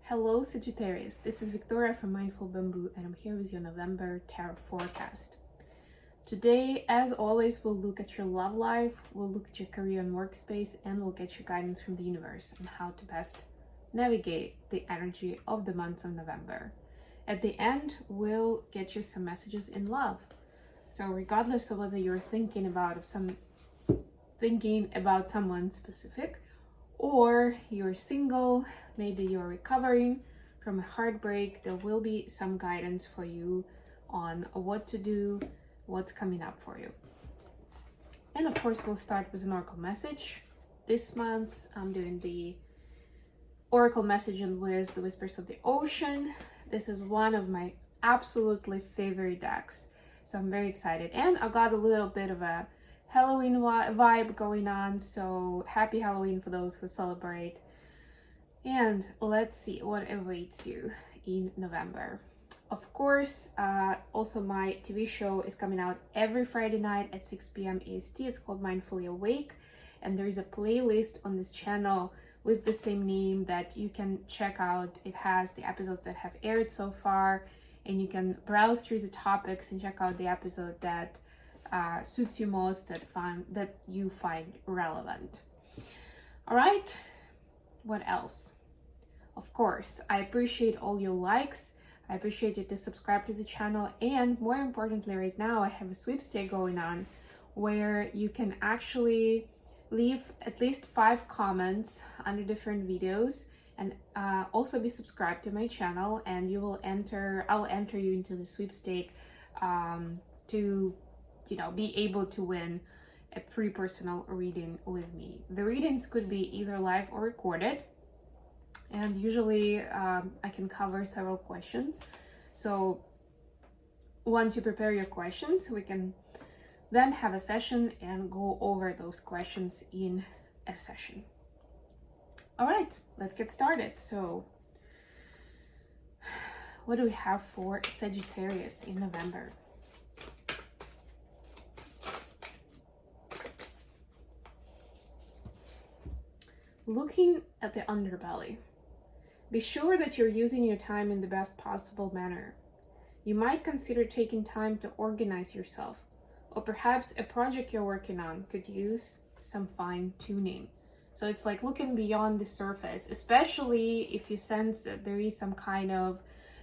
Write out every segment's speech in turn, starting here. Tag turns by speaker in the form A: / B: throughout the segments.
A: Hello Sagittarius, this is Victoria from Mindful Bamboo and I'm here with your November Tarot Forecast. Today, as always, we'll look at your love life, we'll look at your career and workspace, and we'll get your guidance from the universe on how to best navigate the energy of the month of November. At the end, we'll get you some messages in love. So regardless of whether you're thinking about someone specific, or you're single, maybe you're recovering from a heartbreak, there will be some guidance for you on what to do, what's coming up for you. And of course, we'll start with an oracle message. This month, I'm doing the oracle message with the Whispers of the Ocean. This is one of my absolutely favorite decks, so I'm very excited. And I got a little bit of a Halloween vibe going on, so happy Halloween for those who celebrate. And let's see what awaits you in November. Of course, also my TV show is coming out every Friday night at 6 p.m. EST. It's called Mindfully Awake, and there is a playlist on this channel with the same name that you can check out. It has the episodes that have aired so far, and you can browse through the topics and check out the episode that suits you most, that you find relevant. All right, what else? Of course, I appreciate all your likes. I appreciate you to subscribe to the channel, and more importantly, right now I have a sweepstake going on where you can actually leave at least 5 comments under different videos, and also be subscribed to my channel, and I'll enter you into the sweepstake to be able to win a free personal reading with me. The readings could be either live or recorded, and usually I can cover several questions. So once you prepare your questions, we can then have a session and go over those questions in a session. All right, let's get started. So what do we have for Sagittarius in November? Looking at the underbelly. Be sure that you're using your time in the best possible manner. You might consider taking time to organize yourself, or perhaps a project you're working on could use some fine-tuning. So it's like looking beyond the surface, especially if you sense that there is some kind of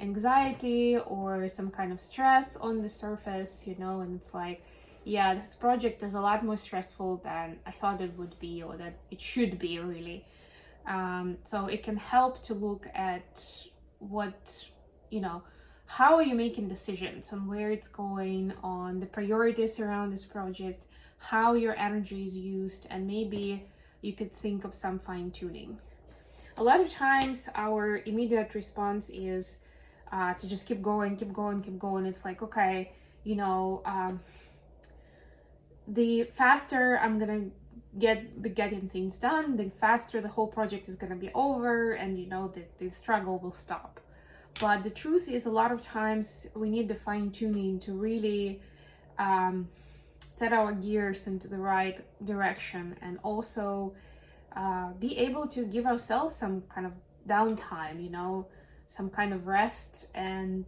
A: anxiety or some kind of stress on the surface, and it's like, yeah, this project is a lot more stressful than I thought it would be, or that it should be, really. So it can help to look at how are you making decisions on where it's going, on the priorities around this project, how your energy is used, and maybe you could think of some fine-tuning. A lot of times our immediate response is to just keep going. It's like, okay, the faster I'm gonna be getting things done, the faster the whole project is gonna be over, and the struggle will stop. But the truth is, a lot of times we need the fine-tuning to really set our gears into the right direction, and also be able to give ourselves some kind of downtime, some kind of rest and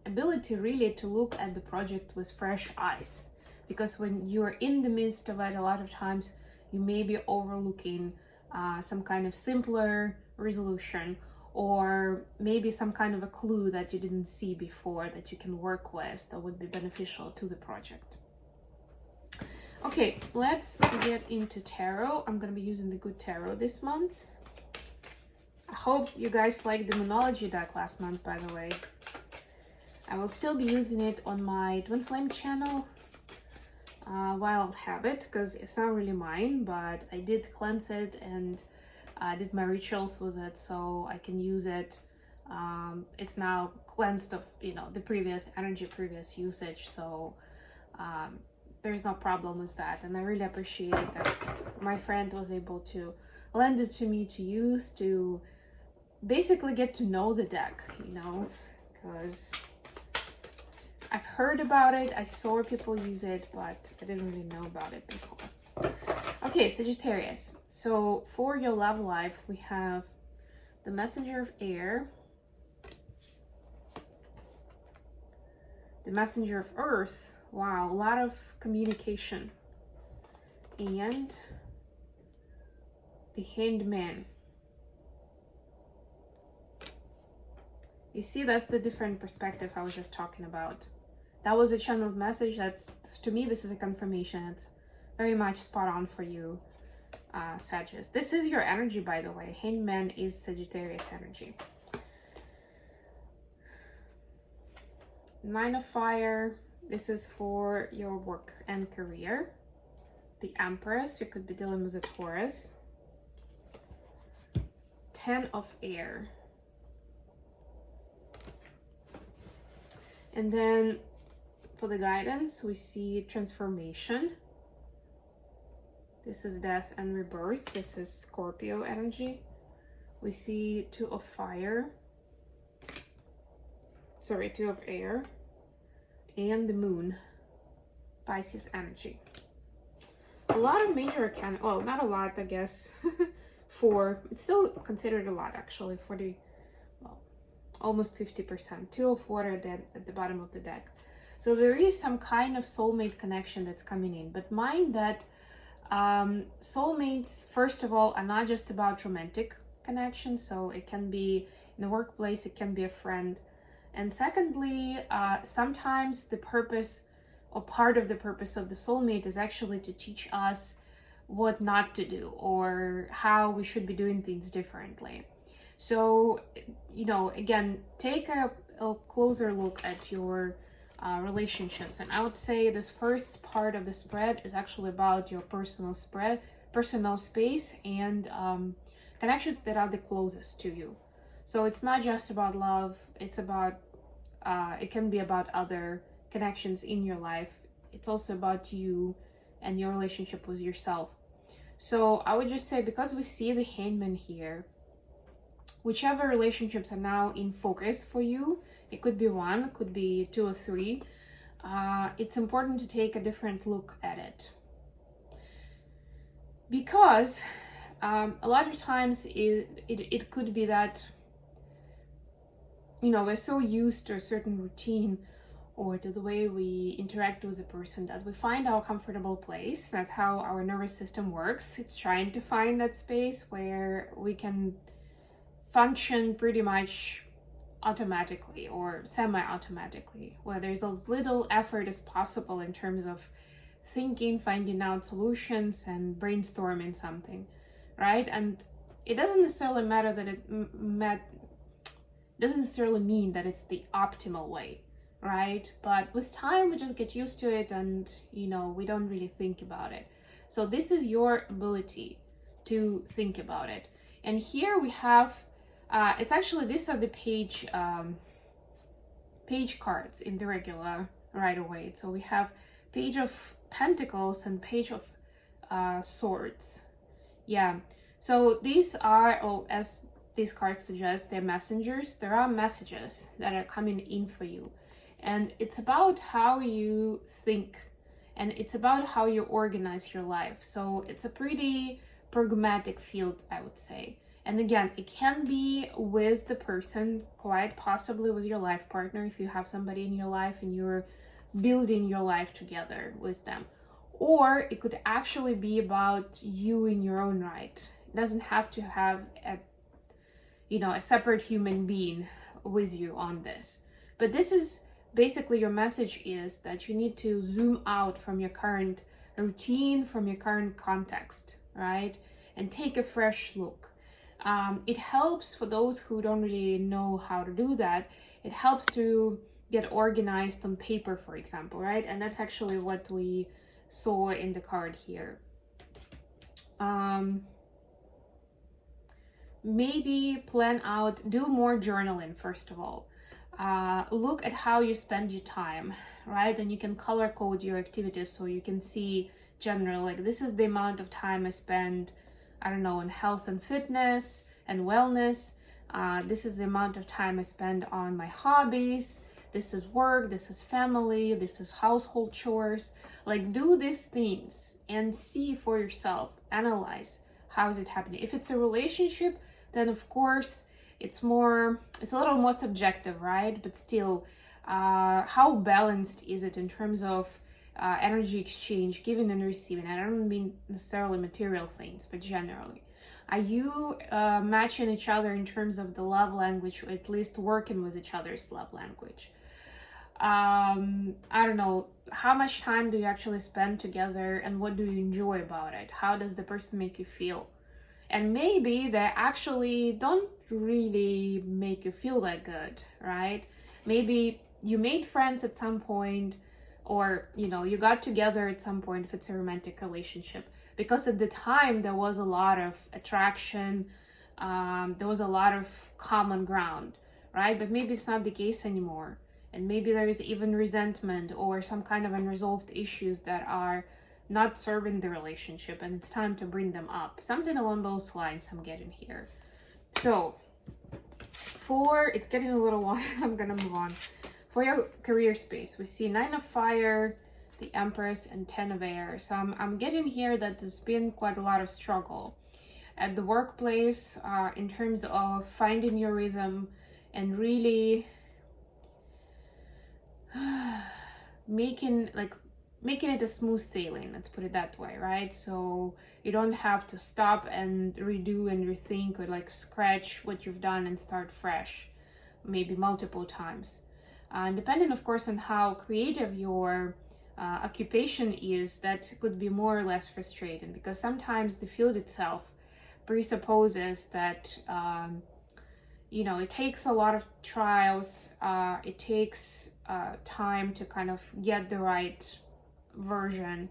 A: ability really to look at the project with fresh eyes. Because when you're in the midst of it, a lot of times you may be overlooking some kind of simpler resolution, or maybe some kind of a clue that you didn't see before that you can work with that would be beneficial to the project. Okay, let's get into tarot. I'm going to be using the Good Tarot this month. I hope you guys liked the Monology deck last month, by the way. I will still be using it on my Twinflame channel while I have it, because it's not really mine, but I did cleanse it and I did my rituals with it, so I can use it. It's now cleansed of the previous energy, previous usage, so there's no problem with that. And I really appreciate that my friend was able to lend it to me to use, to basically get to know the deck, because I've heard about it, I saw people use it, but I didn't really know about it before. Okay, Sagittarius. So for your love life, we have the messenger of air, the messenger of earth. Wow, a lot of communication. And the hanged man. You see, that's the different perspective I was just talking about. That was a channeled message. That's, to me, this is a confirmation. It's very much spot on for you, Sagittarius. This is your energy, by the way. Hanged man is Sagittarius energy. Nine of fire. This is for your work and career. The Empress. You could be dealing with a Taurus. 10 of air. And then for the guidance, we see transformation. This is death and rebirth. This is Scorpio energy. We see 2 of fire. Sorry, 2 of air. And the moon, Pisces energy. A lot of major arcana, well, not a lot, I guess. 4, it's still considered a lot actually, for the, well, almost 50%. 2 of water at the bottom of the deck. So there is some kind of soulmate connection that's coming in, but mind that soulmates, first of all, are not just about romantic connection. So it can be in the workplace, it can be a friend. And secondly, sometimes the purpose or part of the purpose of the soulmate is actually to teach us what not to do or how we should be doing things differently. So, you know, again, take a closer look at your relationships. And I would say this first part of the spread is actually about your personal space and connections that are the closest to you. So it's not just about love, it's about, it can be about other connections in your life. It's also about you and your relationship with yourself. So I would just say, because we see the hangman here, whichever relationships are now in focus for you, it could be 1, it could be 2 or 3, it's important to take a different look at it. Because a lot of times it could be that, you know, we're so used to a certain routine or to the way we interact with a person that we find our comfortable place. That's how our nervous system works. It's trying to find that space where we can function pretty much automatically or semi-automatically, where there's as little effort as possible in terms of thinking, finding out solutions, and brainstorming something, right? And it doesn't necessarily matter that doesn't necessarily mean that it's the optimal way, right? But with time, we just get used to it, and you know, we don't really think about it. So this is your ability to think about it. And here we have, it's actually, these are the page cards in the regular Rider-Waite. So we have Page of Pentacles and Page of Swords. Yeah, so these are, oh, as these cards suggest, they're messengers. There are messages that are coming in for you. And it's about how you think, and it's about how you organize your life. So it's a pretty pragmatic field, I would say. And again, it can be with the person, quite possibly with your life partner, if you have somebody in your life and you're building your life together with them. Or it could actually be about you in your own right. It doesn't have to have a, you know, a separate human being with you on this. But this is basically, your message is that you need to zoom out from your current routine, from your current context, right? And take a fresh look. It helps for those who don't really know how to do that. It helps to get organized on paper, for example, right? And that's actually what we saw in the card here. Maybe plan out, do more journaling, first of all. Look at how you spend your time, right? And you can color code your activities so you can see generally, like, this is the amount of time I spend, I don't know, on health and fitness and wellness. This is the amount of time I spend on my hobbies. This is work, this is family, this is household chores. Like, do these things and see for yourself, analyze how is it happening. If it's a relationship, then of course it's a little more subjective, right? But still, how balanced is it in terms of energy exchange, giving and receiving? I don't mean necessarily material things, but generally. Are you matching each other in terms of the love language, or at least working with each other's love language? I don't know, how much time do you actually spend together, and what do you enjoy about it? How does the person make you feel? And maybe they actually don't really make you feel that good, right? Maybe you made friends at some point, or you got together at some point if it's a romantic relationship, because at the time there was a lot of attraction, there was a lot of common ground, right? But maybe it's not the case anymore, and maybe there is even resentment or some kind of unresolved issues that are not serving the relationship, and it's time to bring them up. Something along those lines I'm getting here. So it's getting a little long. I'm gonna move on. For your career space, we see 9 of Fire, the Empress, and 10 of Air. So I'm getting here that there's been quite a lot of struggle at the workplace, in terms of finding your rhythm and really making it a smooth sailing, let's put it that way, right? So you don't have to stop and redo and rethink, or scratch what you've done and start fresh, maybe multiple times. Depending, of course, on how creative your occupation is, that could be more or less frustrating, because sometimes the field itself presupposes that it takes a lot of trials, it takes time to kind of get the right version,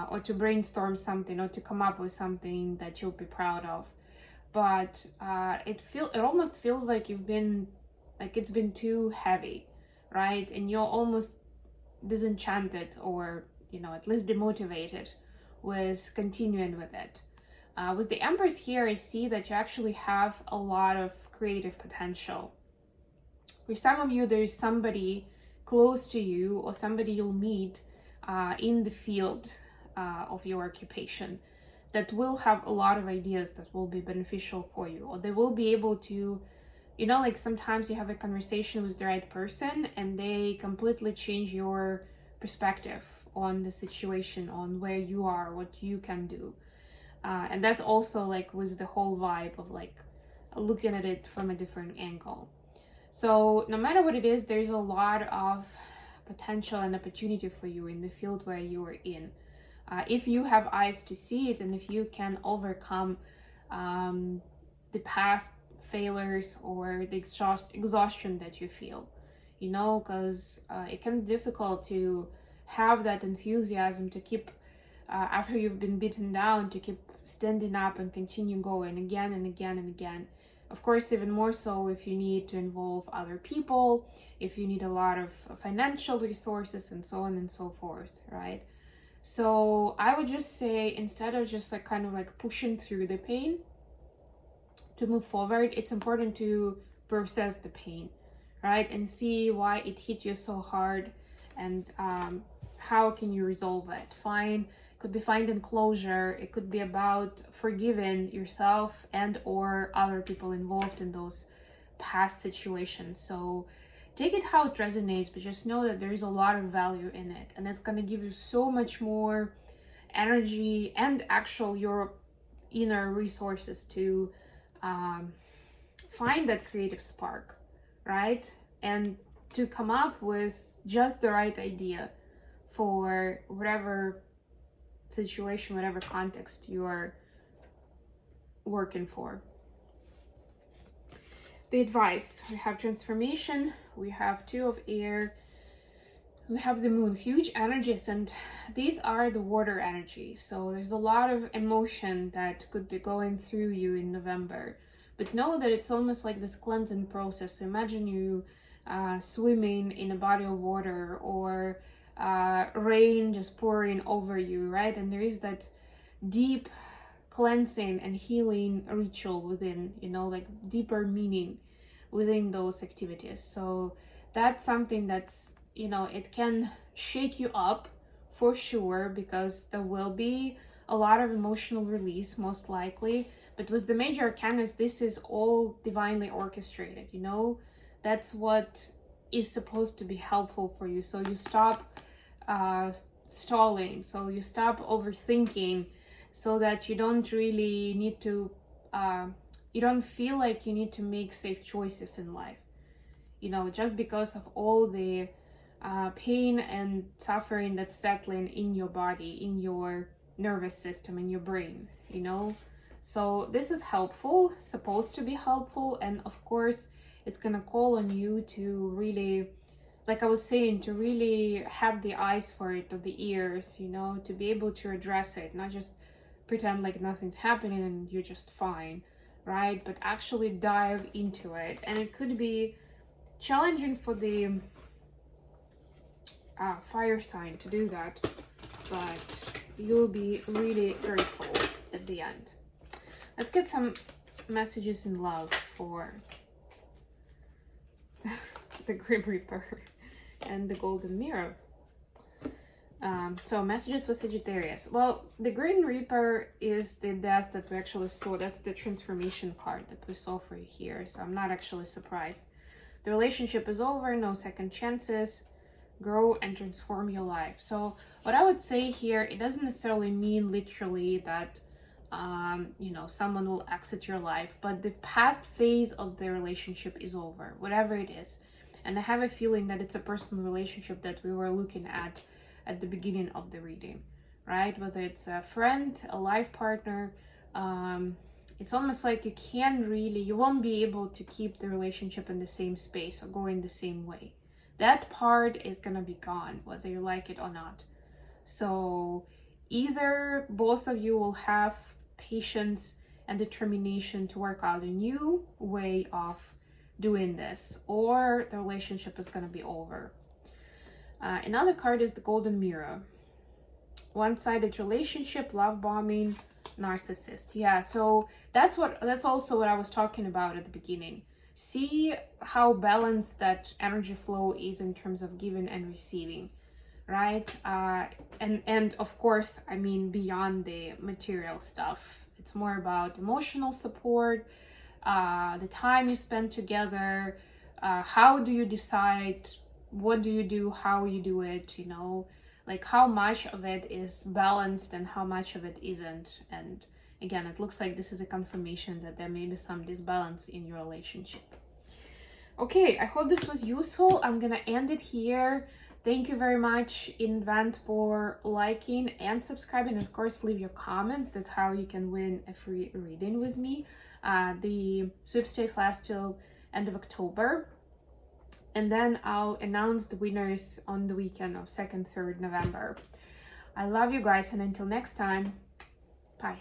A: or to brainstorm something, or to come up with something that you'll be proud of. But it almost feels like it's been too heavy, right? And you're almost disenchanted, or at least demotivated with continuing with it. With the Empress here, I see that you actually have a lot of creative potential. For some of you, there is somebody close to you, or somebody you'll meet in the field of your occupation, that will have a lot of ideas that will be beneficial for you, or they will be able to, sometimes you have a conversation with the right person and they completely change your perspective on the situation, on where you are, what you can do. And that's also with the whole vibe of looking at it from a different angle. So no matter what it is, there's a lot of potential and opportunity for you in the field where you are in. If you have eyes to see it, and if you can overcome the past failures or the exhaustion that you feel, because it can be difficult to have that enthusiasm to keep, after you've been beaten down, to keep standing up and continue going again and again and again. Of course, even more so if you need to involve other people, if you need a lot of financial resources, and so on and so forth, right? So I would just say, instead of just pushing through the pain to move forward, it's important to process the pain, right? And see why it hit you so hard, and how can you resolve it. Could be finding closure. It could be about forgiving yourself and or other people involved in those past situations. So take it how it resonates, but just know that there's a lot of value in it, and it's going to give you so much more energy and your inner resources to find that creative spark, right? And to come up with just the right idea for whatever situation, whatever context you are working for. The advice: we have transformation, we have 2 of Air, we have the Moon, huge energies, and these are the water energy. So there's a lot of emotion that could be going through you in November, but know that it's almost like this cleansing process. Imagine you swimming in a body of water, or rain just pouring over you, right? And there is that deep cleansing and healing ritual within, deeper meaning within those activities. So that's something that's, it can shake you up for sure, because there will be a lot of emotional release most likely, But with the major arcanas, this is all divinely orchestrated, you know? That's what is supposed to be helpful for you. So you stop stalling, so you stop overthinking, so that you don't really need to, you don't feel like you need to make safe choices in life, you know, just because of all the pain and suffering that's settling in your body, in your nervous system, in your brain, you know. So this is helpful, supposed to be helpful, and of course it's gonna call on you to really, like I was saying, to really have the eyes for it, or the ears, you know, to be able to address it, not just pretend like nothing's happening and you're just fine, right? But actually dive into it. And it could be challenging for the fire sign to do that, but you'll be really grateful at the end. Let's get some messages in love for the Grim Reaper and the Golden Mirror. So messages for Sagittarius. Well, the Grim Reaper is the death that we actually saw. That's the transformation card that we saw for you here. So I'm not actually surprised. The relationship is over, no second chances. Grow and transform your life. So what I would say here, it doesn't necessarily mean literally that you know, someone will exit your life, but the past phase of the relationship is over, whatever it is. And I have a feeling that it's a personal relationship that we were looking at the beginning of the reading, right? Whether it's a friend, a life partner, it's almost like you won't be able to keep the relationship in the same space or go in the same way. That part is gonna be gone, whether you like it or not. So either both of you will have patience and determination to work out a new way of doing this, or the relationship is gonna be over. Another card is the Golden Mirror. One-sided relationship, love bombing, narcissist. Yeah, so that's also what I was talking about at the beginning. See how balanced that energy flow is in terms of giving and receiving, right? And of course, I mean, beyond the material stuff, it's more about emotional support, the time you spend together, how do you decide, what do you do, how you do it, you know, like how much of it is balanced and how much of it isn't. And again, it looks like this is a confirmation that there may be some disbalance in your relationship. Okay, I hope this was useful. I'm gonna end it here. Thank you very much in advance for liking and subscribing. Of course, leave your comments. That's how you can win a free reading with me. The sweepstakes last till end of October. And then I'll announce the winners on the weekend of 2nd, 3rd November. I love you guys, and until next time, bye.